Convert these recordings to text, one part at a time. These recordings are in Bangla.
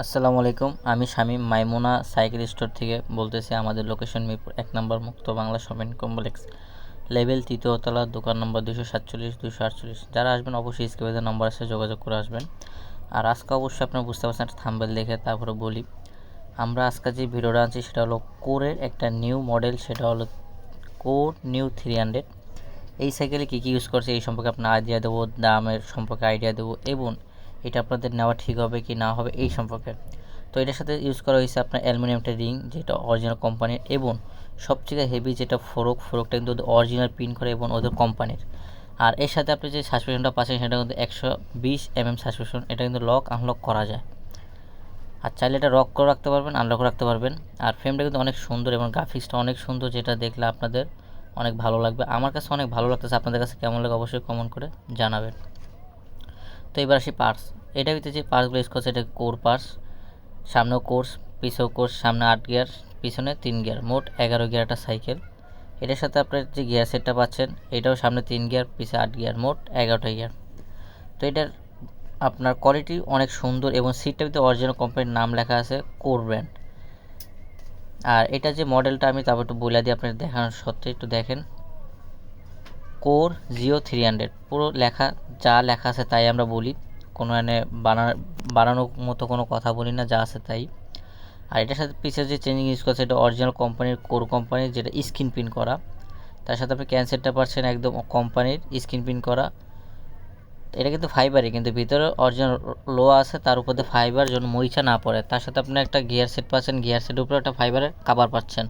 আসসালামু আলাইকুম, আমি শামীম মাইমুনা সাইকেল স্টোর থেকে বলতেছি। আমাদের লোকেশন মিরপুর ১ নম্বর মুক্ত বাংলা শপিং কমপ্লেক্স, লেভেল ৩য় তলা, দোকান নম্বর 247-248। যারা আসবেন অবশ্যই স্ক্রিনে নম্বর আছে, যোগাযোগ করে আসবেন। আর আজকে অবশ্যই আপনারা বুঝতে পারছেন একটা থাম্বনেল দেখে, তারপরে বলি আমরা আজকে যে ভিডিওটা আনছি সেটা হলো কোরের একটা নিউ মডেল, সেটা হলো কোর নিউ 300। এই সাইকেলে কী কী ইউজ করছে এই সম্পর্কে আপনার আইডিয়া দেবো, দামের সম্পর্কে আইডিয়া দেবো, এবং এটা আপনাদের নেওয়া ঠিক হবে কি না হবে এই সম্পর্কে। তো এটার সাথে ইউজ করা হয়েছে আপনার অ্যালুমিনিয়ামটা রিং, যেটা অরিজিনাল কোম্পানির, এবং সবচেয়ে হেভি যেটা ফোরকটা কিন্তু অরিজিনাল প্রিন্ট করে এবং ওদের কোম্পানির। আর এর সাথে আপনি যে সাসপেনশনটা পাচ্ছেন সেটা কিন্তু 120 সাসপেনশন। এটা কিন্তু লক আনলক করা যায়, আর চাইলে এটা রক করে রাখতে পারবেন, আনলক রাখতে পারবেন। আর ফ্রেমটা কিন্তু অনেক সুন্দর এবং গ্রাফিক্সটা অনেক সুন্দর, যেটা দেখলে আপনাদের অনেক ভালো লাগবে। আমার কাছে অনেক ভালো লাগতেছে, আপনাদের কাছে কেমন লাগে অবশ্যই কমেন্ট করে জানাবেন। তো এবার আসি পার্টস। এটার ভিতরে যে পার্টসগুলো ইউজ করছে, এটা কোর পার্টস, সামনেও কোর্স, পিছেও কোর্স, সামনে 8 গিয়ার, পিছনে 3 গিয়ার, মোট 11 গিয়ার একটা সাইকেল। এটার সাথে আপনার যে গিয়ার সেটটা পাচ্ছেন, এটাও সামনে 3 গিয়ার, পিছে 8 গিয়ার, মোট 11টা গিয়ার। তো এটার আপনার কোয়ালিটি অনেক সুন্দর, এবং সিটটার ভিতরে অরিজিনাল কোম্পানির নাম লেখা আছে, কোর ব্র্যান্ড। আর এটা যে মডেলটা আমি তারপর একটু বলে দিই আপনার দেখানোর সত্ত্বে, একটু দেখেন, কোর জিও 300। পুরো লেখা, যা লেখা আছে তাই আমরা বলি, কোনো এনে বানানোর মতো কোনো কথা বলি না, যা আছে তাই। আর এটার সাথে পিছের যে চেঞ্জিং ইউজ করছে, এটা অরিজিনাল কোম্পানির, কোর কোম্পানির, যেটা স্ক্রিন প্রিন্ট করা। তার সাথে আপনি ক্যান্সেলটা পাচ্ছেন একদম কোম্পানির স্ক্রিন প্রিন্ট করা। এটা কিন্তু ফাইবারই, কিন্তু ভিতরে অরিজিনাল লো আছে, তার উপর দিয়ে ফাইবার যেন মরিচা না পড়ে। তার সাথে আপনি একটা গিয়ার সেট পাচ্ছেন, গিয়ার সেটের উপরে একটা ফাইবারের কাভার পাচ্ছেন,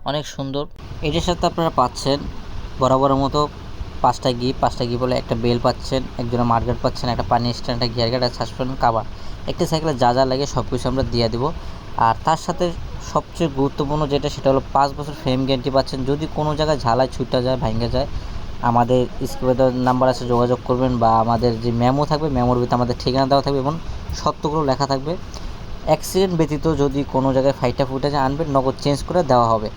অনেক সুন্দর। এটার সাথে আপনারা পাচ্ছেন বরাবরের মতো 5টা গি বলে একটা বেল পাচ্ছেন, একজনের মার্কেট পাচ্ছেন, একটা পানি স্ট্যান্ড, একটা গিয়ার গার্ড, আর সাসপেনশন কাভার। একটি সাইকেলে যা যা লাগে সব কিছু আমরা দিয়ে দেবো। আর তার সাথে সবচেয়ে গুরুত্বপূর্ণ যেটা, সেটা হলো 5 বছর ফ্রেম গ্যারান্টি পাচ্ছেন। যদি কোনো জায়গায় ঝালাই ছুটে যায়, ভাঙে যায়, আমাদের স্ক্রিনে নাম্বার আছে, যোগাযোগ করবেন, বা আমাদের যে মেমো থাকবে, মেমোর ভিতরে আমাদের ঠিকানা দেওয়া থাকবে এবং সত্যগুলো লেখা থাকবে। অ্যাক্সিডেন্ট ব্যতীত যদি কোনো জায়গায় ফাইটটা ফুটে যায়, আনবেন, নগদ চেঞ্জ করে দেওয়া হবে।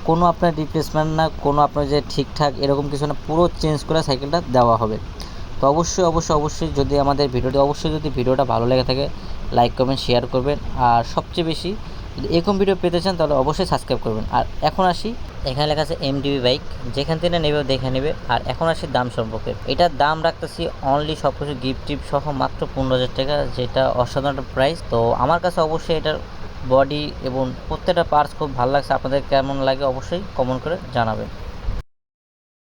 কোনো আপনার রিপ্লেসমেন্ট না, কোনো আপনার যে ঠিকঠাক এরকম কিছু না, পুরো চেঞ্জ করে সাইকেলটা দেওয়া হবে। তো অবশ্যই যদি আমাদের ভিডিওটা ভালো লেগে থাকে, লাইক করবেন, শেয়ার করবেন। আর সবচেয়ে বেশি যদি এরকম ভিডিও পেতে চান তাহলে অবশ্যই সাবস্ক্রাইব করবেন। আর এখন আসি, এখানে লেখা আছে এমডিবি বাইক, যেখান থেকে নেবে দেখে নেবে। আর এখন আসি দাম সম্পর্কে। এটার দাম রাখতেছি অনলি সব কিছু গিফট টিপ সহ মাত্র 15,000 টাকা, যেটা অসাধারণ প্রাইস। তো আমার কাছে অবশ্যই এটার বডি এবং প্রত্যেকটা পার্টস খুব ভালো লাগছে। আপনাদের কেমন লাগে অবশ্যই কমেন্ট করে জানাবেন।